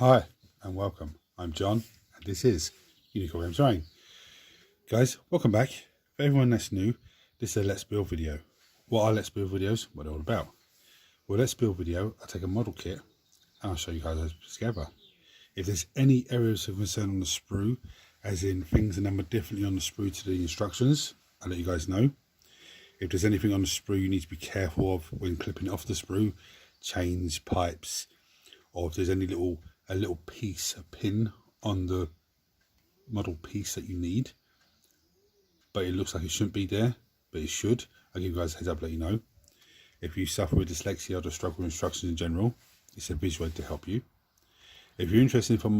Hi and welcome. I'm John and this is Unicorn Games Rain. Guys, welcome back. For everyone that's new, this is a Let's Build video. What are Let's Build videos? What they're all about. Well, Let's Build video, I take a model kit and I'll show you guys how to put it together. If there's any areas of concern on the sprue, as in things are numbered differently on the sprue to the instructions, I'll let you guys know. If there's anything on the sprue you need to be careful of when clipping it off the sprue, chains, pipes, or if there's any a little piece, a pin on the model piece that you need, but it looks like it shouldn't be there, but it should. I'll give you guys a heads up, let you know. If you suffer with dyslexia or just struggle with instructions in general, it's a visual aid to help you. If you're interested in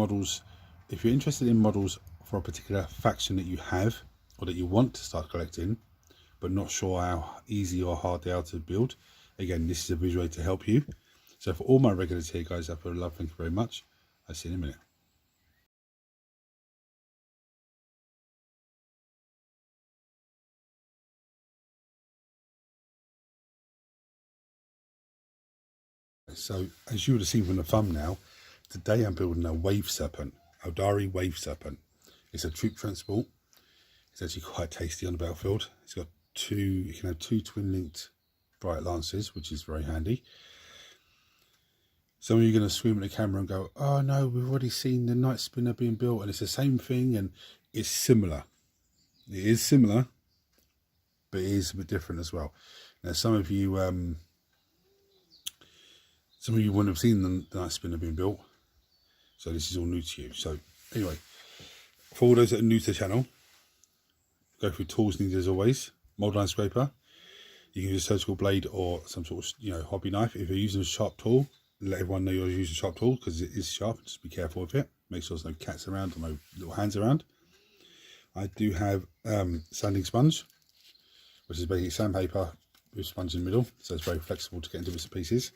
models for a particular faction that you have or that you want to start collecting, but not sure how easy or hard they are to build, again, this is a visual aid to help you. So for all my regulars here, guys, I put a love, thank you very much. I'll see you in a minute. So as you would have seen from the thumbnail, today I'm building a wave serpent, Aeldari wave serpent. It's a troop transport. It's actually quite tasty on the battlefield. It's got you can have two twin linked bright lances, which is very handy. Some of you are going to scream at the camera and go, oh no, we've already seen the night spinner being built and it's the same thing, and it's similar. It is similar, but it is a bit different as well. Now some of you wouldn't have seen the night spinner being built, so this is all new to you. So anyway, for all those that are new to the channel, go through tools needed as always. Mold line scraper. You can use a surgical blade or some sort of hobby knife. If you're using a sharp tool, let everyone know you're using a sharp tool because it is sharp. Just be careful with it. Make sure there's no cats around or no little hands around. I do have sanding sponge, which is basically sandpaper with sponge in the middle, so it's very flexible to get into bits and pieces.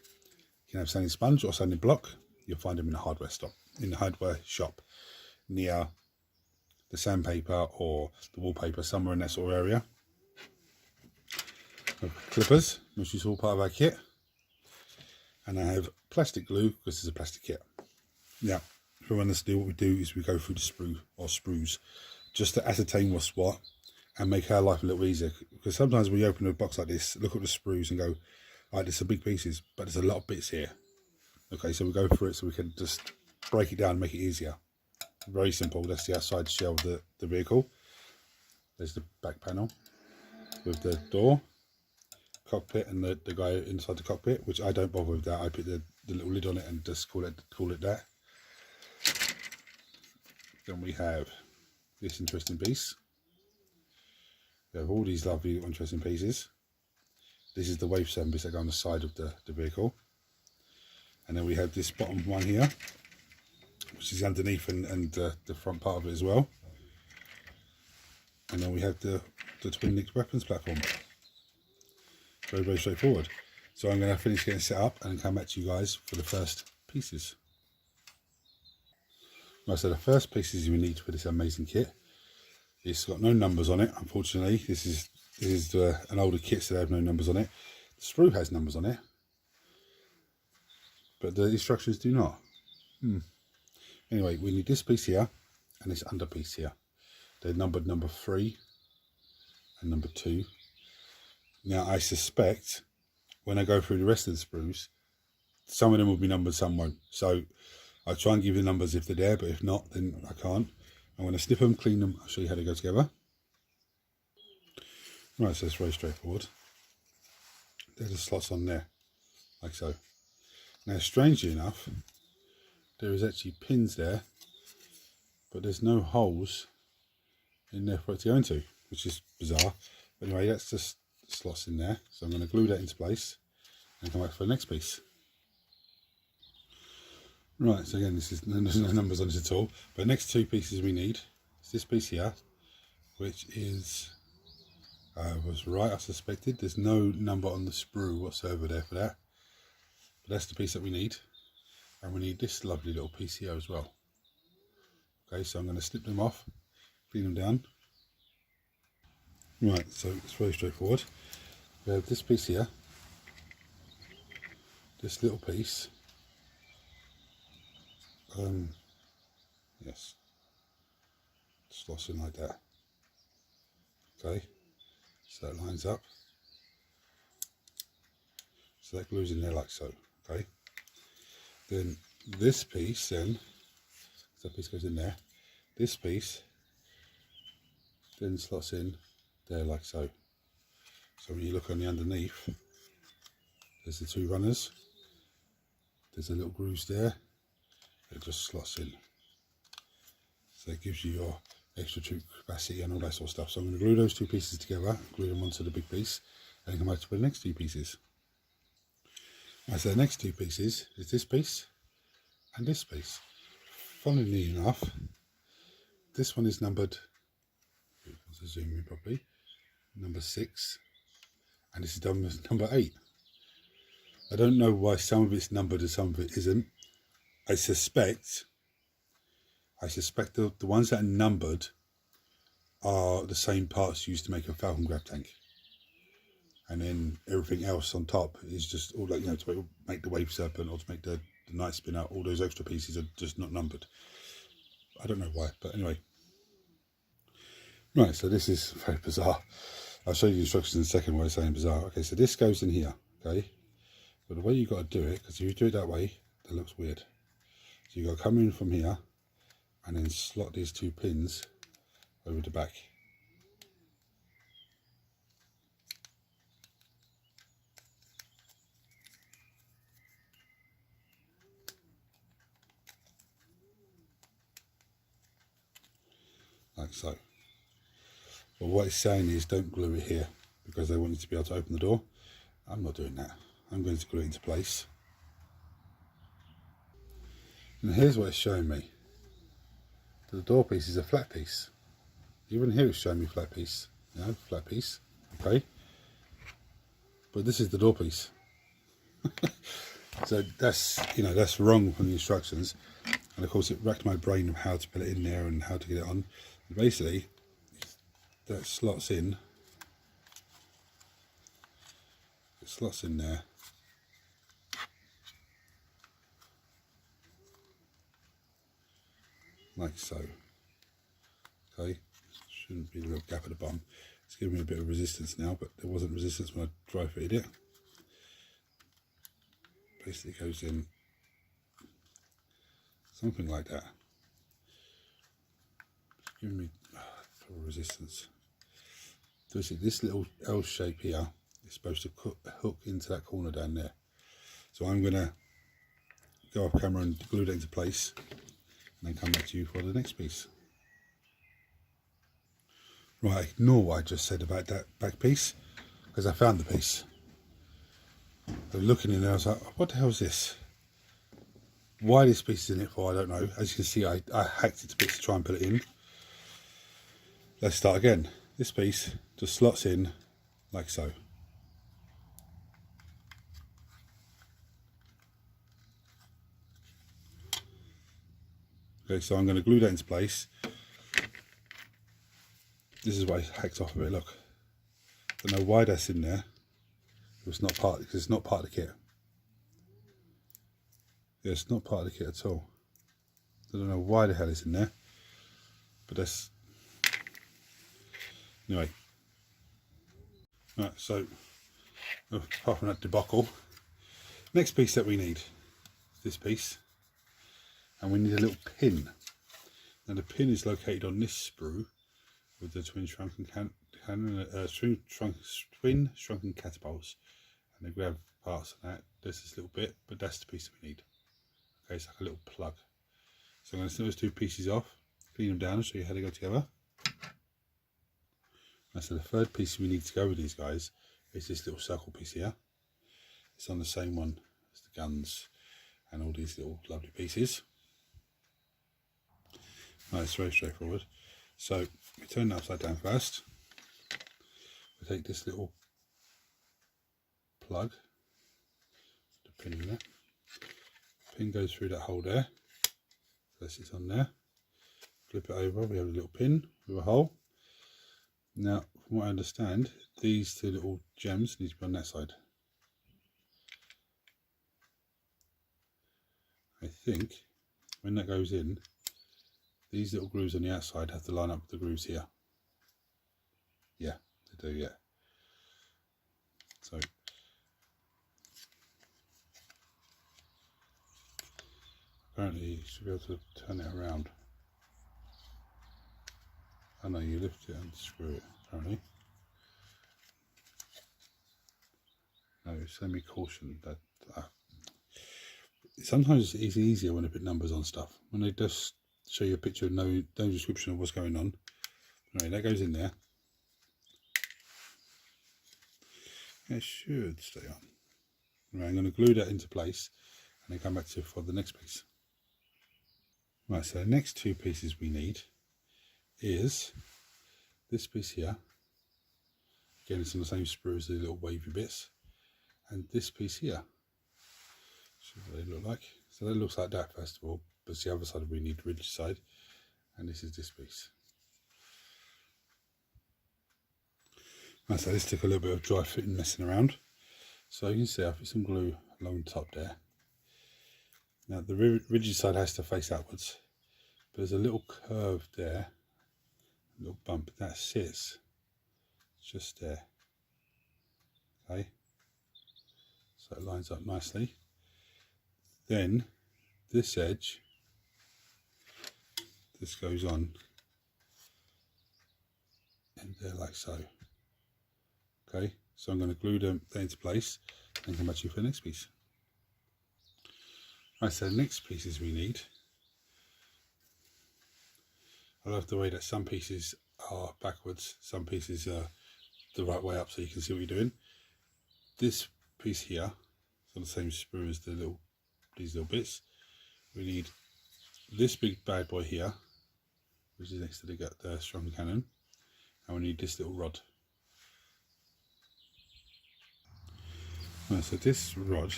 You can have sanding sponge or sanding block. You'll find them in the hardware shop near the sandpaper or the wallpaper, somewhere in that sort of area. Clippers, which is all part of our kit, and I have plastic glue because it's a plastic kit. Now, for when this do, what we do is we go through the sprue or sprues just to ascertain what's what and make our life a little easier. Because sometimes when you open a box like this, look at the sprues and go, all right, there's some big pieces, but there's a lot of bits here. Okay, so we go through it so we can just break it down and make it easier. Very simple. That's the outside shell of the vehicle. There's the back panel with the door, cockpit, and the guy inside the cockpit, which I don't bother with that. I put the little lid on it and just call it that. Then we have this interesting piece. We have all these lovely interesting pieces. This is the wave serpent piece that go on the side of the vehicle. And then we have this bottom one here, which is underneath and the front part of it as well. And then we have the twin linked weapons platform. Very, very straightforward. So I'm going to finish getting set up and come back to you guys for the first pieces. Right, so the first pieces you need for this amazing kit, it's got no numbers on it, unfortunately. This is an older kit, so they have no numbers on it. The sprue has numbers on it, but the instructions do not. Anyway, we need this piece here and this under piece here. They're numbered number 3 and number 2. Now I suspect when I go through the rest of the sprues, some of them will be numbered, some won't. So I'll try and give you the numbers if they're there, but if not, then I can't. I'm going to snip them, clean them, I'll show you how they go together. Right, so it's very straightforward. There's the slots on there, like so. Now, strangely enough, there is actually pins there, but there's no holes in there for it to go into, which is bizarre. But anyway, that's just slots in there. So I'm going to glue that into place and come back for the next piece. Right, so again, there's no numbers on this at all. But the next two pieces we need is this piece here, which is, was right, I suspected. There's no number on the sprue whatsoever there for that. But that's the piece that we need. And we need this lovely little piece here as well. Okay, so I'm going to snip them off, clean them down. Right, so it's very straightforward. We have this piece here, this little piece Yes, slots in like that. Okay, so that lines up. So that glues in there like so. Okay, then this piece, then that piece goes in there. This piece then slots in there like so. So when you look on the underneath, there's the two runners. There's a little grooves there. It just slots in. So it gives you your extra tube capacity and all that sort of stuff. So I'm going to glue those two pieces together, glue them onto the big piece, and come back to the next two pieces. Right, so the next two pieces is this piece and this piece. Funnily enough, this one is numbered, to zoom in properly, number 6, and this is done with number 8. I don't know why some of it's numbered and some of it isn't. I suspect the ones that are numbered are the same parts used to make a Falcon grab tank, and then everything else on top is just all, like, you know, to make the wave serpent or to make the night spinner. All those extra pieces are just not numbered. I don't know why, but anyway. Right, so this is very bizarre. I'll show you the instructions in a second why I'm saying bizarre. Okay, so this goes in here, okay? But the way you've got to do it, because if you do it that way, that looks weird. So you've got to come in from here and then slot these two pins over the back. Like so. But what it's saying is don't glue it here because they want you to be able to open the door. I'm not doing that. I'm going to glue it into place. And here's what it's showing me. The door piece is a flat piece. Even here it's showing me flat piece. You know, flat piece. Okay. But this is the door piece. So that's, you know, that's wrong from the instructions. And of course it racked my brain of how to put it in there and how to get it on. And basically, that slots in. It slots in there. Like so. Okay, shouldn't be a little gap at the bottom. It's giving me a bit of resistance now, but there wasn't resistance when I dry fitted it. Basically goes in something like that. It's giving me resistance. So this little L shape here is supposed to hook into that corner down there. So I'm going to go off camera and glue that into place and then come back to you for the next piece. Right, ignore what I just said about that back piece, because I found the piece. So looking in there, I was like, what the hell is this? Why this piece is in it for, I don't know. As you can see, I hacked it to bits to try and put it in. Let's start again. This piece just slots in like so. Okay, so I'm going to glue that into place. This is what I hacked off of it, look. Don't know why that's in there. It's not part, because it's not part of the kit. Yeah, it's not part of the kit at all. I don't know why the hell it's in there. But that's... Anyway. Right, so, apart from that debacle, next piece that we need, this piece. And we need a little pin. Now the pin is located on this sprue with the twin shrunken twin shrunken catapults, and the grab parts of that. There's this little bit, but that's the piece that we need. Okay, it's like a little plug. So I'm going to snip those two pieces off, clean them down, and show you how they go together. And so the third piece we need to go with these guys is this little circle piece here. It's on the same one as the guns and all these little lovely pieces. Right, it's very straightforward. So we turn it upside down first. We take this little plug, the pin in there. Pin goes through that hole there. So this is on there. Flip it over, we have a little pin with a hole. Now, from what I understand, these two little gems need to be on that side. I think when that goes in, these little grooves on the outside have to line up with the grooves here. Yeah, they do, yeah. So apparently you should be able to turn it around. I know you lift it and screw it, apparently. No, semi-caution. That sometimes it's easier when they put numbers on stuff. When they just show you a picture, no description of what's going on. Anyway, that goes in there. It should stay on. Right, I'm going to glue that into place and then come back to for the next piece. Right, so the next two pieces we need is this piece here. Again, it's on the same sprue as the little wavy bits. And this piece here. So what they look like. So that looks like that first of all, but it's the other side we need, the ridge side. And this is this piece. Right, so this took a little bit of dry fit and messing around. So you can see I put some glue along the top there. Now the rigid side has to face outwards, but there's a little curve there, a little bump that sits just there. Okay, so it lines up nicely. Then this edge, this goes on and there like so. Okay, so I'm going to glue them into place and come back to you for the next piece. Right, so the next pieces we need. I love the way that some pieces are backwards, some pieces are the right way up so you can see what you're doing. This piece here is on the same sprue as these little bits. We need this big bad boy here, which is next to the strong cannon, and we need this little rod. Right, so this rod,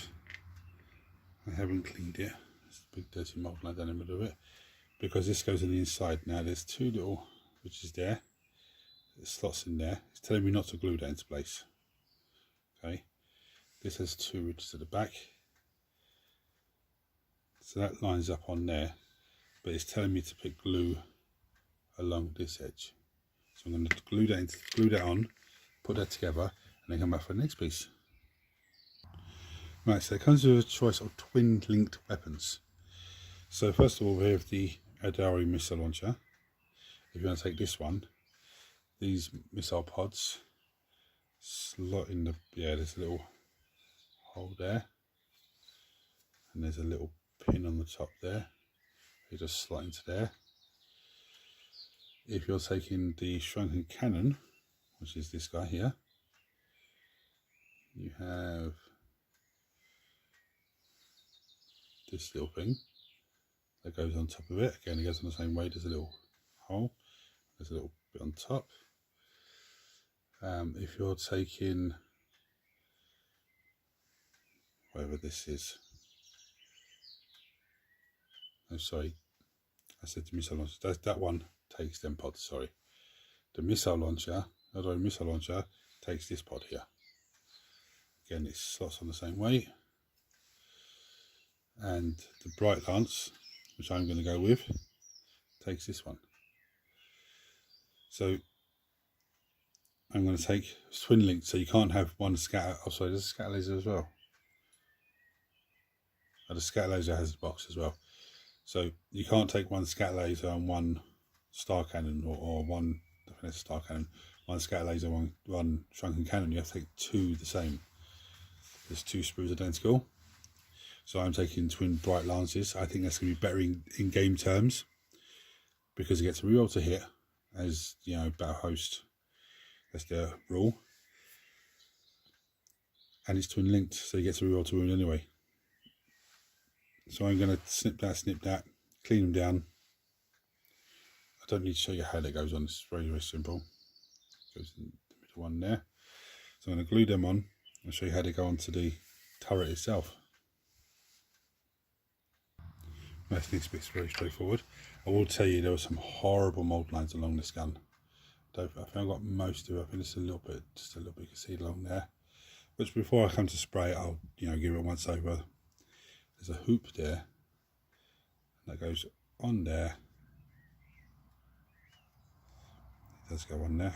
I haven't cleaned it. There's a big dirty mold line down the middle of it, because this goes on the inside. Now there's two little ridges there, it slots in there. It's telling me not to glue that into place. Okay, this has two ridges at the back, so that lines up on there, but it's telling me to put glue along this edge. So I'm going to glue that on, put that together, and then come back for the next piece. Right, so it comes with a choice of twin linked weapons. So first of all, we have the Aeldari missile launcher. If you want to take this one, these missile pods slot in there's a little hole there, and there's a little pin on the top there. You just slot into there. If you're taking the shrunken cannon, which is this guy here, you have this little thing that goes on top of it. Again, it goes on the same way. There's a little hole, there's a little bit on top. If you're taking whatever this is, oh sorry, I said the missile launcher, that one takes them pods, sorry. The missile launcher, Aeldari missile launcher, takes this pod here. Again, it slots on the same way. And the bright lance, which I'm going to go with, takes this one. So I'm going to take twin linked, so you can't have one scatter. Oh sorry, there's a scatter laser as well. Oh, the scatter laser has a box as well. So you can't take one scatter laser and one star cannon, or one, I think that's a star cannon, one scatter laser, one shrunken cannon. You have to take two the same. There's two sprues identical. So I'm taking twin bright lances. I think that's going to be better in game terms, because it gets a reroll to hit, as you know, battle host. That's the rule. And it's twin linked, so you get a reroll to wound anyway. So I'm going to snip that, clean them down. I don't need to show you how that goes on. It's very, very simple. Goes in the middle one there. So I'm going to glue them on and show you how they go onto the turret itself. This next bit's very straightforward. I will tell you there were some horrible mold lines along this gun. I think I got most of it. I think it's just a little bit you can see it along there. But before I come to spray it, I'll give it once over. There's a hoop there, That goes on there. It does go on there.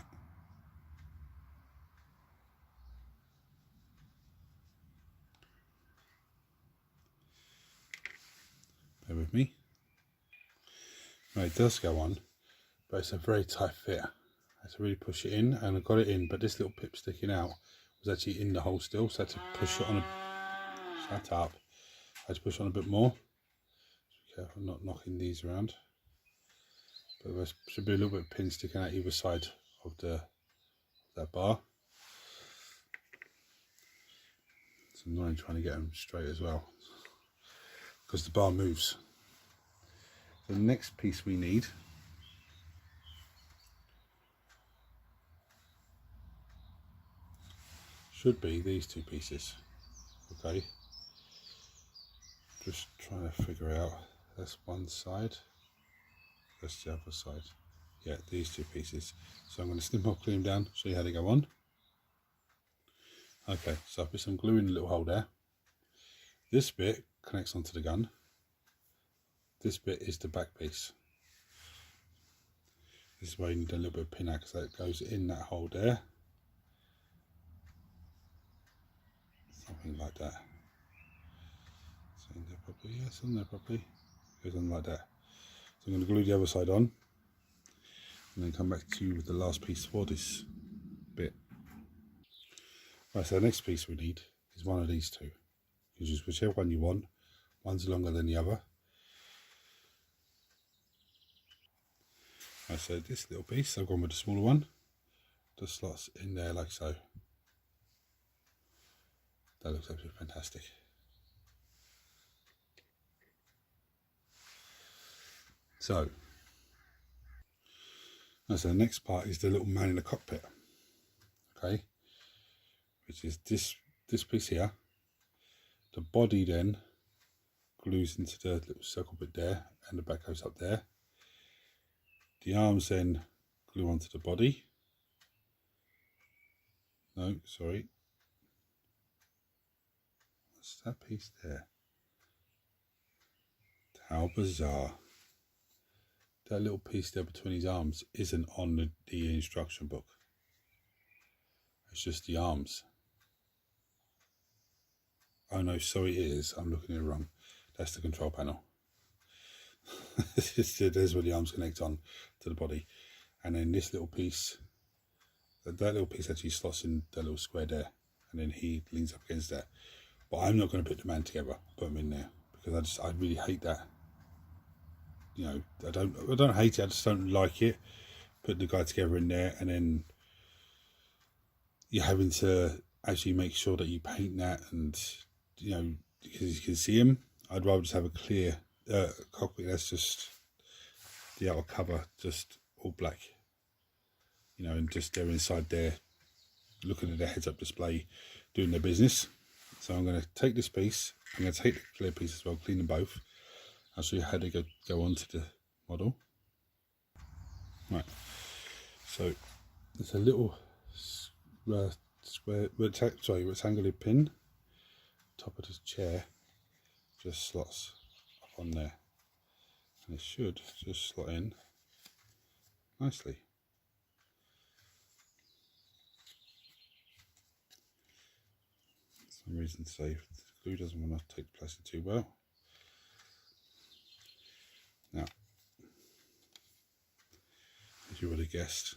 Bear with me. No, it does go on, but it's a very tight fit. I had to really push it in, and I got it in, but this little pip sticking out was actually in the hole still, so I had to push it on shut up. I had to push on a bit more. Just be careful not knocking these around. But there should be a little bit of pin sticking out either side of that bar. It's annoying trying to get them straight as well, because the bar moves. The next piece we need should be these two pieces. Okay, just trying to figure out, that's one side, that's the other side. Yeah, these two pieces. So I'm going to snip off, clean them down, show you how they go on. Okay, so I put some glue in the little hole there. This bit connects onto the gun. This bit is the back piece. This is where you need a little bit of pin out, because that goes in that hole there. Something like that. It's in there properly. Yeah, it's in there properly. It goes on like that. So I'm going to glue the other side on, and then come back to you with the last piece for this bit. Right, so the next piece we need is one of these two. You just whichever one you want. One's longer than the other. Right, so this little piece, I've gone with the smaller one. Just slots in there like so. That looks absolutely fantastic. So the next part is the little man in the cockpit. Okay, which is this piece here. The body then glues into the little circle bit there, and the back goes up there. The arms then glue onto the body. No, sorry. What's that piece there? How bizarre. That little piece there between his arms isn't on the instruction book. It's just the arms. Oh no, sorry, it is. I'm looking at it wrong. That's the control panel. There's where the arms connect on to the body. And then this little piece, that little piece actually slots in the little square there. And then he leans up against that. But I'm not going to put the man together, put him in there, because I really hate that. You know, I don't hate it, I just don't like it. Putting the guy together in there, and then you're having to actually make sure that you paint that, and you know, because you can see him. I'd rather just have a clear cockpit that's just the outer cover, just all black. You know, and just they're inside there, looking at their heads-up display, doing their business. So I'm going to take this piece. I'm going to take the clear piece as well, clean them both. I'll show you how they go onto the model. Right, so there's a little rectangular pin, top of the chair, just slots up on there, and it should just slot in nicely. For some reason, say the glue doesn't want to take the plastic too well. Now, as you would have guessed,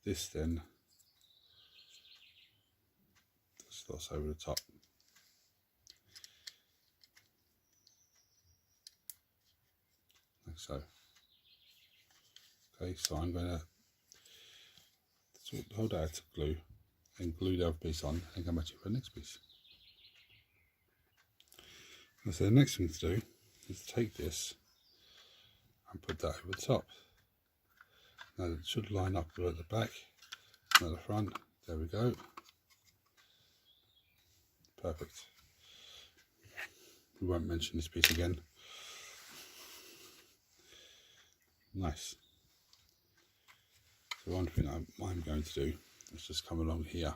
this then slots over the top. Like so. Okay, so I'm going to hold that to glue and glue the other piece on, and come back to you for the next piece. And so the next thing to do is take this and put that over the top. Now it should line up at the back and at the front. There we go. Perfect. We won't mention this piece again. Nice. So one thing I'm going to do is just come along here,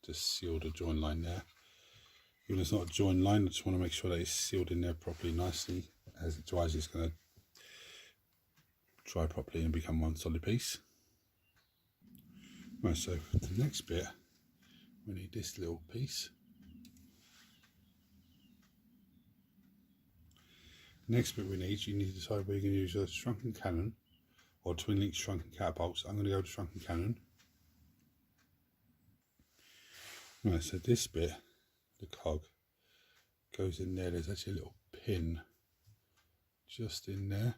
just seal the join line there. Even if it's not a join line, I just want to make sure that it's sealed in there properly, nicely, as it dries it's going to dry properly and become one solid piece. Right, so for the next bit we need this little piece. Next bit we need, you need to decide whether you're going to use a shrunken cannon or twin link shrunken catapults. I'm going to go to shrunken cannon. Right, so this bit, the cog, goes in there. There's actually a little pin just in there.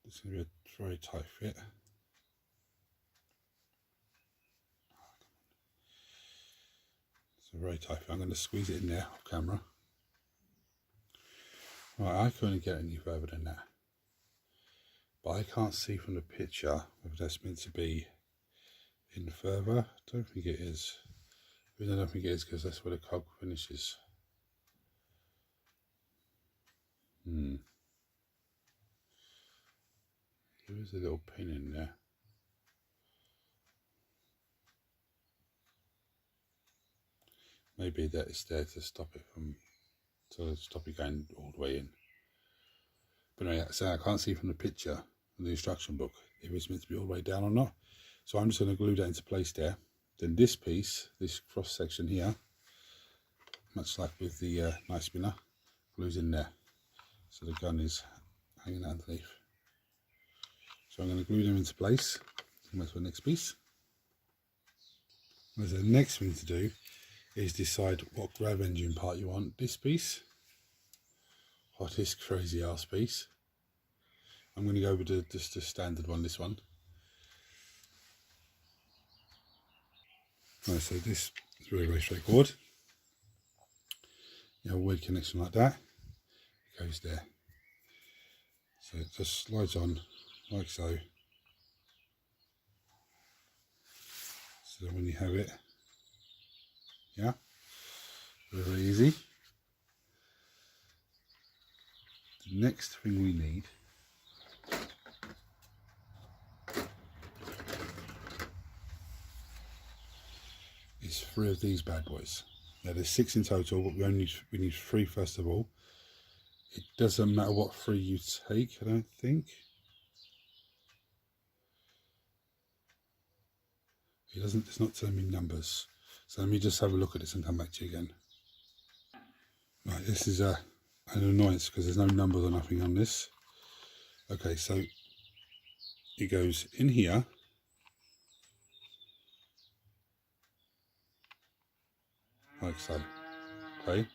It's going to be a very tight fit. It's a very tight fit. I'm going to squeeze it in there off camera. Right, I couldn't get any further than that. But I can't see from the picture whether that's meant to be in further. I don't think it is. I don't think it is because that's where the cog finishes. There is a little pin in there. Maybe that is there to stop it going all the way in. But anyway, so I can't see from the picture in the instruction book if it's meant to be all the way down or not. So I'm just going to glue that into place there. Then this piece, this cross section here, much like with the knife spinner, glues in there. So the gun is hanging underneath. So I'm going to glue them into place. And that's the next piece. So the next thing to do is decide what grav engine part you want. This piece, or this crazy ass piece. I'm going to go with just the standard one, this one. Right, so this is very, very straightforward. You have a weird connection like that. It goes there. So it just slides on like so. So when you have it, yeah, very, very easy. The next thing we need is 3 of these bad boys. Now there's 6 in total, but we need 3 first of all. It doesn't matter what 3 you take, I don't think. It's not telling me numbers. So let me just have a look at this and come back to you again. Right, this is an annoyance because there's no numbers or nothing on this. Okay, so it goes in here. Like so. Okay.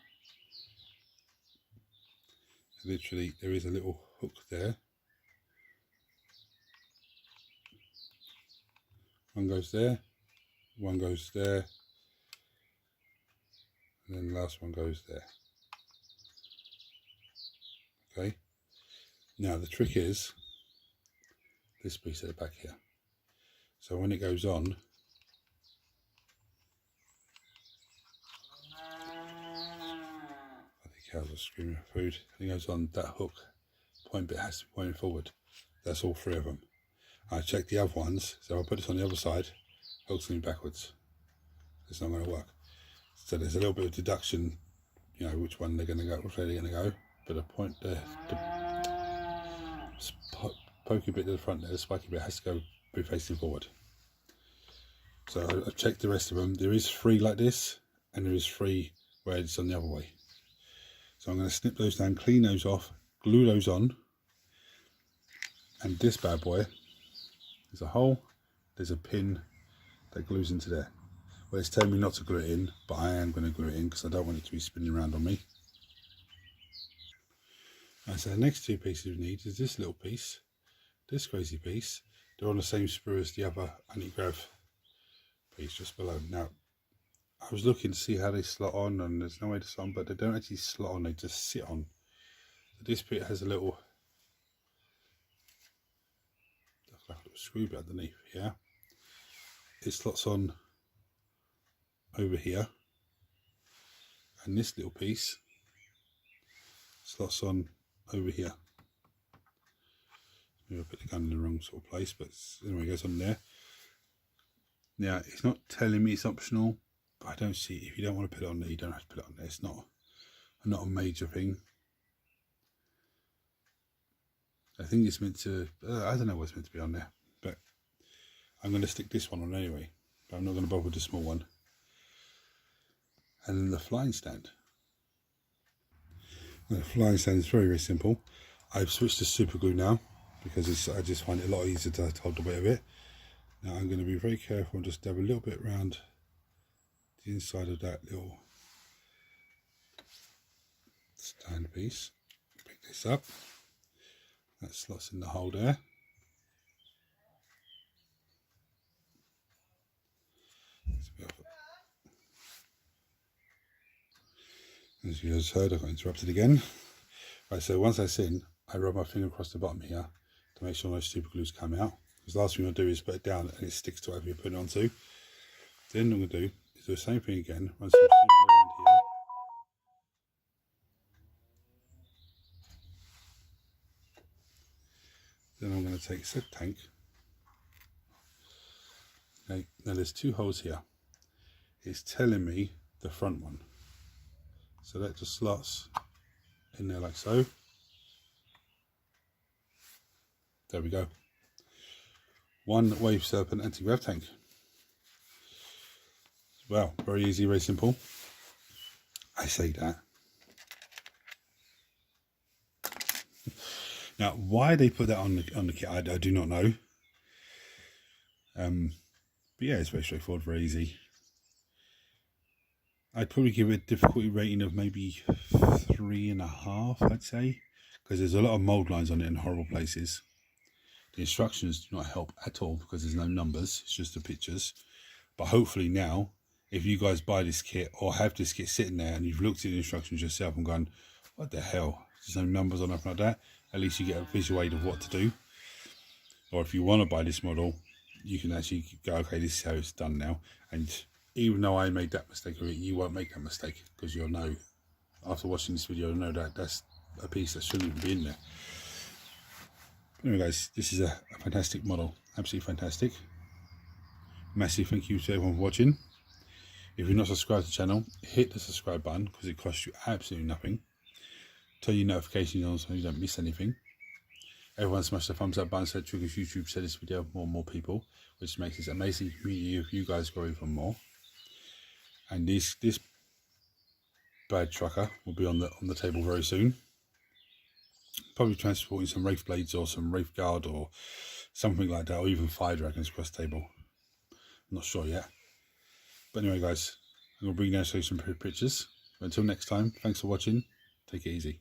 Literally, there is a little hook there. One goes there, one goes there, and then the last one goes there. Okay. Now the trick is this piece at the back here. So when it goes on, I think cows are screaming for food. When it goes on, that hook point bit has to be pointing forward. That's all 3 of them. I checked the other ones, so I put this on the other side, hook's going backwards. It's not going to work. So there's a little bit of deduction, you know, which one they're going to go, which way they're going to go. But the point there, the pokey bit to the front there, the spiky bit has to be facing forward. So I've checked the rest of them. There is 3 like this, and there is 3 where it's on the other way. So I'm going to snip those down, clean those off, glue those on, and this bad boy, there's a hole, there's a pin that glues into there. Well, it's telling me not to glue it in, but I am going to glue it in because I don't want it to be spinning around on me. And so the next 2 pieces we need is this little piece, this crazy piece. They're on the same sprue as the other anti-grav piece just below. Now, I was looking to see how they slot on, and there's no way to slot on, but they don't actually slot on, they just sit on. So this bit has a little screw bit underneath here. It slots on over here, and this little piece slots on over here. Maybe I put the gun in the wrong sort of place, but anyway, it goes on there. Now it's not telling me it's optional, but I don't see, if you don't want to put it on there, you don't have to put it on there. It's not a major thing. I think it's meant to, I don't know what's meant to be on there, but I'm going to stick this one on anyway, but I'm not going to bother with the small one. And then the flying stand. The flying stand is very, very simple. I've switched to super glue now because I just find it a lot easier to hold the weight of it. Now I'm going to be very careful and just dab a little bit around the inside of that little stand piece. Pick this up. That slots in the hole there. As you just heard, I got interrupted again. Right, so once that's in, I rub my finger across the bottom here to make sure no super glues come out. Because the last thing I'll do is put it down and it sticks to whatever you're putting it onto. Then what I'm going to do is do the same thing again, run some super glue around here. Then I'm going to take said tank. Okay, now there's two holes here. It's telling me the front one. So that just slots in there like so. There we go. One wave Serpent anti-grav tank. Well, very easy, very simple. I say that. Now, why they put that on the kit, I do not know. But yeah, it's very straightforward, very easy. I'd probably give it a difficulty rating of maybe 3.5, I'd say, because there's a lot of mold lines on it in horrible places. The instructions do not help at all because there's no numbers, it's just the pictures. But hopefully now, if you guys buy this kit or have this kit sitting there and you've looked at the instructions yourself and gone, what the hell, there's no numbers or nothing like that, at least you get a visual aid of what to do. Or if you want to buy this model, you can actually go, okay, this is how it's done now. And even though I made that mistake of it, you won't make that mistake because you'll know, after watching this video, you'll know that that's a piece that shouldn't even be in there. Anyway guys, this is a fantastic model, absolutely fantastic. Massive thank you to everyone for watching. If you're not subscribed to the channel, hit the subscribe button because it costs you absolutely nothing. Turn your notifications on so you don't miss anything. Everyone smash the thumbs up button so it triggers YouTube to share this video with more and more people, which makes this amazing community of you guys grow even more. And this bad trucker will be on the table very soon. Probably transporting some Wraith Blades or some Wraith Guard or something like that, or even Fire Dragons across the table. I'm not sure yet. But anyway guys, I'm going to bring down show you some pictures. But until next time, thanks for watching. Take it easy.